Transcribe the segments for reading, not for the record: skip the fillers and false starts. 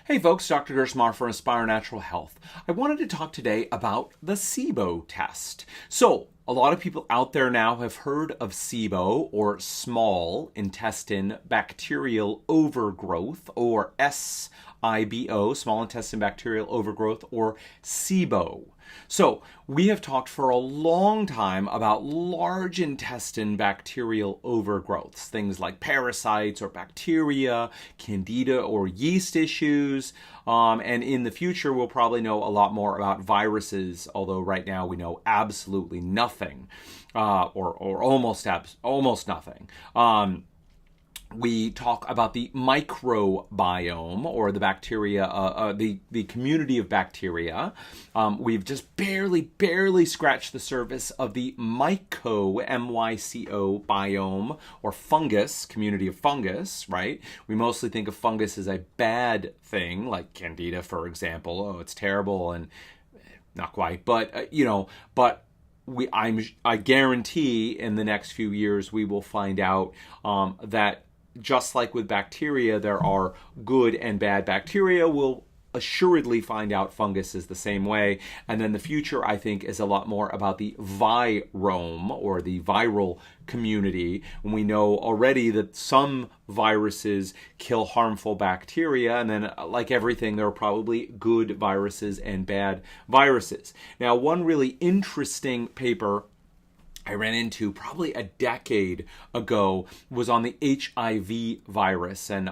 Hey folks, Dr. Gerstmar for Inspire Natural Health. I wanted to talk today about the SIBO test. So, a lot of people out there now have heard of SIBO, or small intestine bacterial overgrowth, or SIBO, small intestine bacterial overgrowth, or SIBO. So, we have talked for a long time about large intestine bacterial overgrowths, things like parasites or bacteria, candida or yeast issues, and in the future we'll probably know a lot more about viruses, although right now we know absolutely nothing, or almost nothing. We talk about the microbiome, or the bacteria, the community of bacteria. We've just barely scratched the surface of the M-Y-C-O biome, or fungus, community of fungus, right? We mostly think of fungus as a bad thing, like candida, for example. Oh, it's terrible, and not quite, but I guarantee in the next few years we will find out that just like with bacteria, there are good and bad bacteria. We'll assuredly find out fungus is the same way. And then the future, I think, is a lot more about the virome, or the viral community. And we know already that some viruses kill harmful bacteria. And then, like everything, there are probably good viruses and bad viruses. Now, one really interesting paper I ran into probably a decade ago was on the HIV virus, and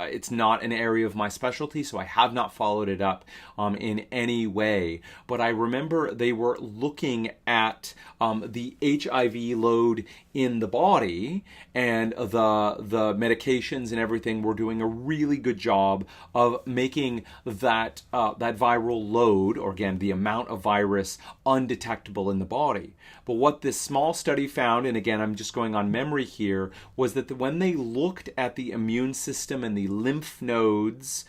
it's not an area of my specialty, so I have not followed it up in any way. But I remember they were looking at the HIV load in the body, and the medications and everything were doing a really good job of making that viral load, or again the amount of virus, undetectable in the body. But what this small study found, and again I'm just going on memory here, was that when they looked at the immune system and the lymph nodes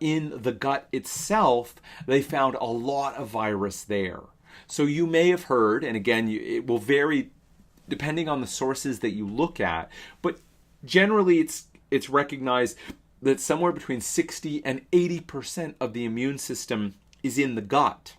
in the gut itself, they found a lot of virus there. So you may have heard, and again it will vary depending on the sources that you look at, but generally it's recognized that somewhere between 60 and 80% of the immune system is in the gut.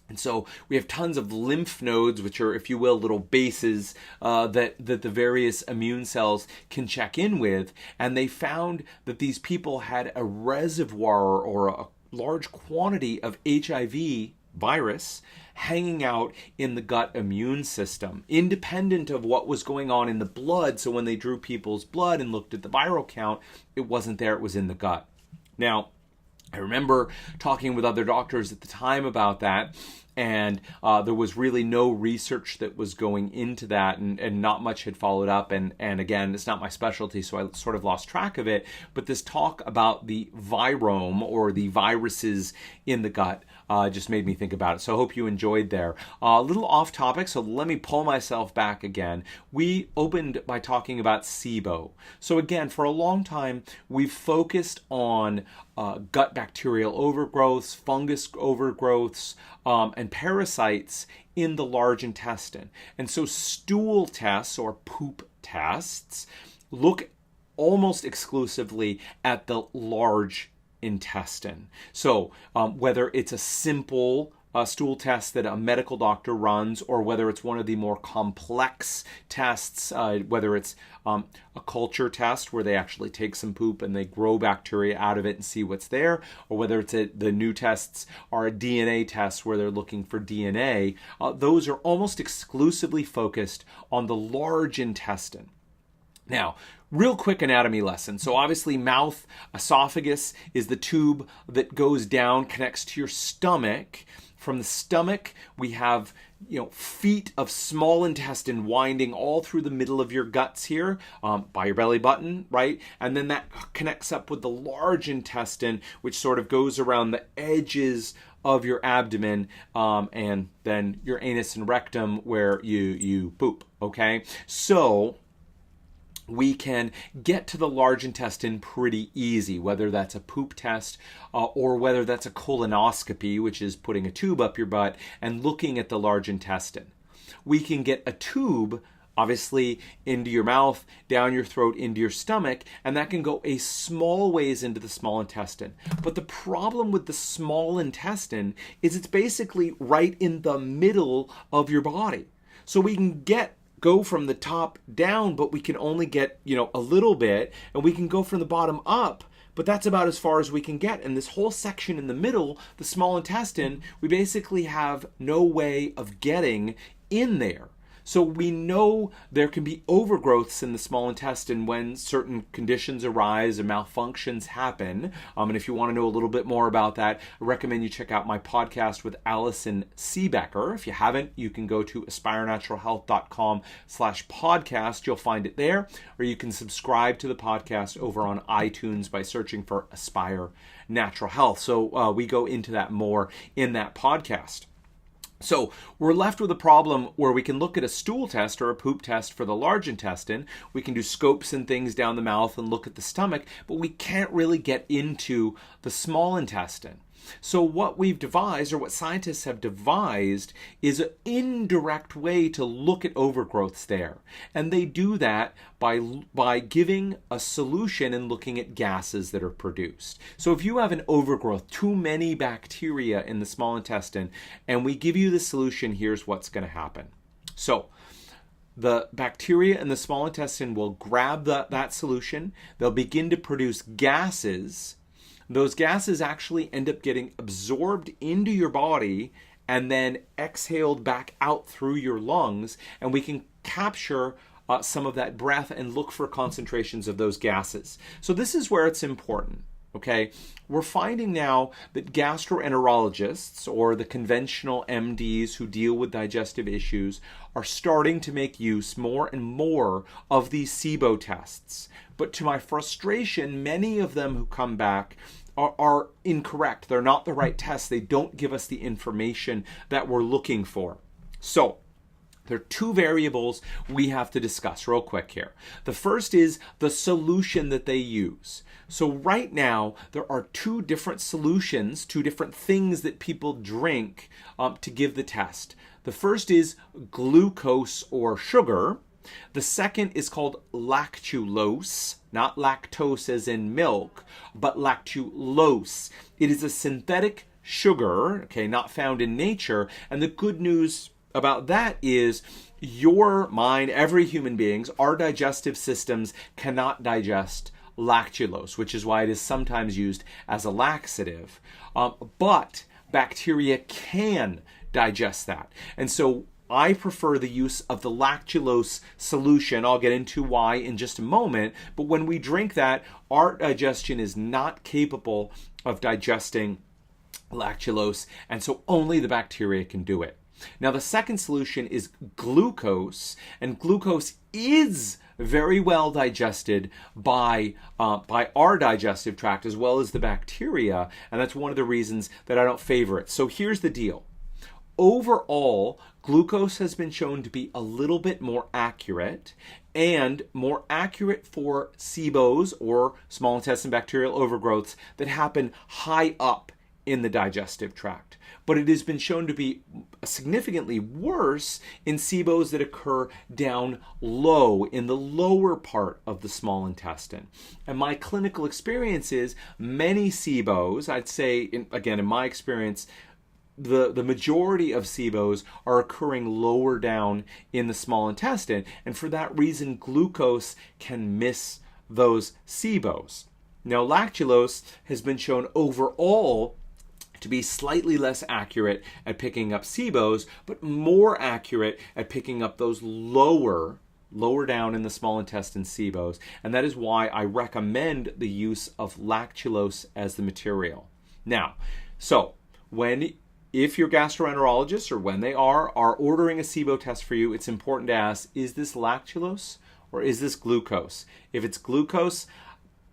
And so we have tons of lymph nodes, which are, if you will, little bases that the various immune cells can check in with. And they found that these people had a reservoir, or a large quantity of HIV virus hanging out in the gut immune system, independent of what was going on in the blood. So when they drew people's blood and looked at the viral count, it wasn't there, it was in the gut. Now, I remember talking with other doctors at the time about that, and there was really no research that was going into that, and not much had followed up, and again, it's not my specialty, so I sort of lost track of it. But this talk about the virome, or the viruses in the gut, just made me think about it. So I hope you enjoyed there. A little off topic, so let me pull myself back again. We opened by talking about SIBO. So again, for a long time, we've focused on gut bacterial overgrowths, fungus overgrowths, and parasites in the large intestine. And so stool tests, or poop tests, look almost exclusively at the large intestine. So whether it's a simple stool test that a medical doctor runs, or whether it's one of the more complex tests, whether it's a culture test where they actually take some poop and they grow bacteria out of it and see what's there, or whether it's the new tests are a DNA test where they're looking for DNA, those are almost exclusively focused on the large intestine. Now, real quick anatomy lesson. So obviously mouth, esophagus is the tube that goes down, connects to your stomach. From the stomach, we have feet of small intestine winding all through the middle of your guts here, by your belly button, right? And then that connects up with the large intestine, which sort of goes around the edges of your abdomen, and then your anus and rectum where you poop, okay? So we can get to the large intestine pretty easy, whether that's a poop test or whether that's a colonoscopy, which is putting a tube up your butt and looking at the large intestine. We can get a tube obviously into your mouth, down your throat, into your stomach, and that can go a small ways into the small intestine. But the problem with the small intestine is it's basically right in the middle of your body. So we can go from the top down, but we can only get, a little bit, and we can go from the bottom up, but that's about as far as we can get. And this whole section in the middle, the small intestine, we basically have no way of getting in there. So we know there can be overgrowths in the small intestine when certain conditions arise and malfunctions happen. And if you want to know a little bit more about that, I recommend you check out my podcast with Allison Seebecker. If you haven't, you can go to aspirenaturalhealth.com/podcast. You'll find it there, or you can subscribe to the podcast over on iTunes by searching for Aspire Natural Health. So we go into that more in that podcast. So we're left with a problem where we can look at a stool test or a poop test for the large intestine. We can do scopes and things down the mouth and look at the stomach, but we can't really get into the small intestine. So what we've devised, or what scientists have devised, is an indirect way to look at overgrowths there. And they do that by giving a solution and looking at gases that are produced. So if you have an overgrowth, too many bacteria in the small intestine, and we give you the solution, here's what's going to happen. So the bacteria in the small intestine will grab that solution. They'll begin to produce gases. Those gases actually end up getting absorbed into your body and then exhaled back out through your lungs, and we can capture some of that breath and look for concentrations of those gases. So this is where it's important. Okay, we're finding now that gastroenterologists, or the conventional MDs who deal with digestive issues, are starting to make use more and more of these SIBO tests. But to my frustration, many of them who come back are incorrect. They're not the right tests. They don't give us the information that we're looking for. So there are two variables we have to discuss real quick here. The first is the solution that they use. So right now, there are two different solutions, two different things that people drink to give the test. The first is glucose or sugar. The second is called lactulose, not lactose as in milk, but lactulose. It is a synthetic sugar, okay, not found in nature. And the good news about that is mine, every human being's, our digestive systems cannot digest lactulose, which is why it is sometimes used as a laxative. But bacteria can digest that. And so I prefer the use of the lactulose solution. I'll get into why in just a moment. But when we drink that, our digestion is not capable of digesting lactulose, and so only the bacteria can do it. Now, the second solution is glucose, and glucose is very well digested by our digestive tract as well as the bacteria, and that's one of the reasons that I don't favor it. So here's the deal. Overall, glucose has been shown to be a little bit more accurate, and more accurate for SIBOs, or small intestine bacterial overgrowths, that happen high up in the digestive tract. But it has been shown to be significantly worse in SIBOs that occur down low, in the lower part of the small intestine. And my clinical experience is many SIBOs, I'd say, in my experience, the majority of SIBOs are occurring lower down in the small intestine, and for that reason, glucose can miss those SIBOs. Now, lactulose has been shown overall to be slightly less accurate at picking up SIBOs, but more accurate at picking up those lower down in the small intestine SIBOs, and that is why I recommend the use of lactulose as the material. Now, so if your gastroenterologist, or when they are ordering a SIBO test for you, it's important to ask, is this lactulose or is this glucose? If it's glucose,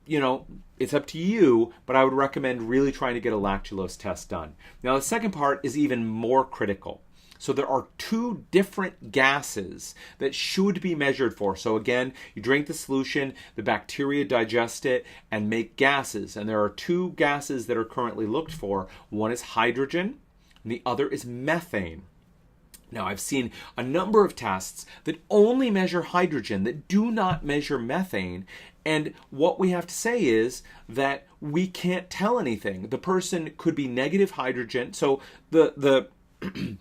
it's up to you, but I would recommend really trying to get a lactulose test done. Now, the second part is even more critical. So there are two different gases that should be measured for. So again, you drink the solution, the bacteria digest it and make gases. And there are two gases that are currently looked for. One is hydrogen, and the other is methane. Now, I've seen a number of tests that only measure hydrogen, that do not measure methane. And what we have to say is that we can't tell anything. The person could be negative hydrogen. So the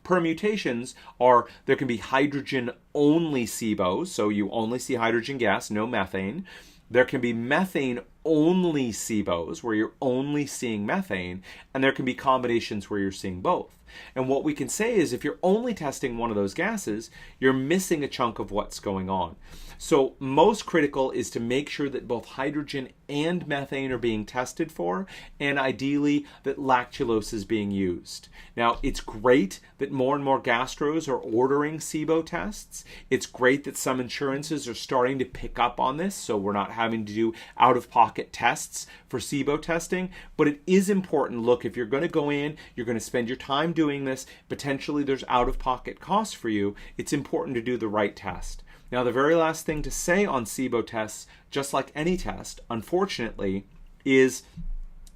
permutations are, there can be hydrogen only SIBO, so you only see hydrogen gas, no methane. There can be methane only SIBOs, where you're only seeing methane, and there can be combinations where you're seeing both. And what we can say is if you're only testing one of those gases, you're missing a chunk of what's going on. So most critical is to make sure that both hydrogen and methane are being tested for, and ideally that lactulose is being used. Now, it's great that more and more gastros are ordering SIBO tests. It's great that some insurances are starting to pick up on this, so we're not having to do out-of-pocket tests for SIBO testing. But it is important, look, if you're going to go in, you're going to spend your time doing this, potentially there's out-of-pocket costs for you, it's important to do the right test. Now, the very last thing to say on SIBO tests, just like any test, unfortunately, is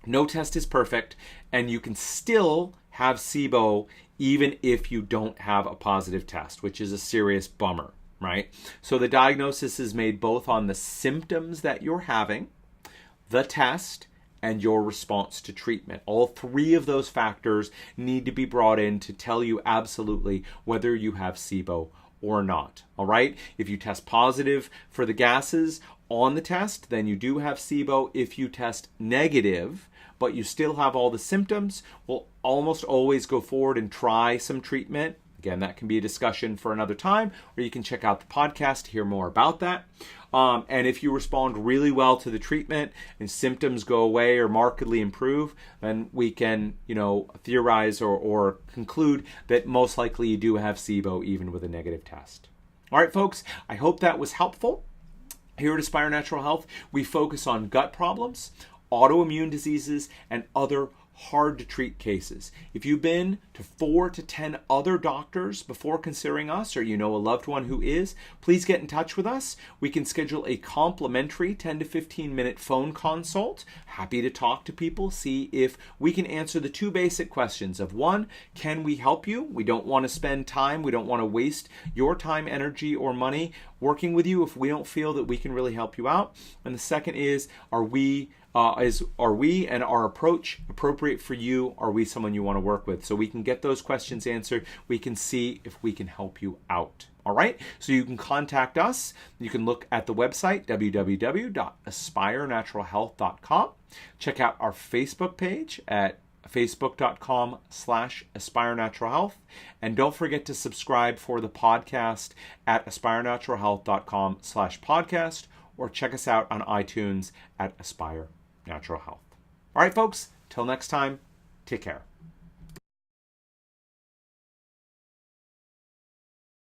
no test is perfect, and you can still have SIBO even if you don't have a positive test, which is a serious bummer, right? So the diagnosis is made both on the symptoms that you're having, the test, and your response to treatment. All three of those factors need to be brought in to tell you absolutely whether you have SIBO or not. All right? If you test positive for the gases on the test, then you do have SIBO. If you test negative, but you still have all the symptoms, we'll almost always go forward and try some treatment. Again, that can be a discussion for another time, or you can check out the podcast to hear more about that. And if you respond really well to the treatment and symptoms go away or markedly improve, then we can, theorize or conclude that most likely you do have SIBO even with a negative test. All right, folks, I hope that was helpful. Here at Aspire Natural Health, we focus on gut problems, autoimmune diseases, and other hard to treat cases. If you've been to 4 to 10 other doctors before considering us, or you know a loved one who is, please get in touch with us. We can schedule a complimentary 10 to 15 minute phone consult. Happy to talk to people, see if we can answer the two basic questions of one, can we help you? We don't want to spend time, we don't want to waste your time, energy, or money working with you if we don't feel that we can really help you out. And the second is, are we and our approach appropriate for you? Are we someone you want to work with? So we can get those questions answered. We can see if we can help you out. All right. So you can contact us. You can look at the website, www.aspirenaturalhealth.com. Check out our Facebook page at facebook.com/aspirenaturalhealth. And don't forget to subscribe for the podcast at aspirenaturalhealth.com/podcast, or check us out on iTunes at Aspire Natural Health. All right, folks, till next time, take care.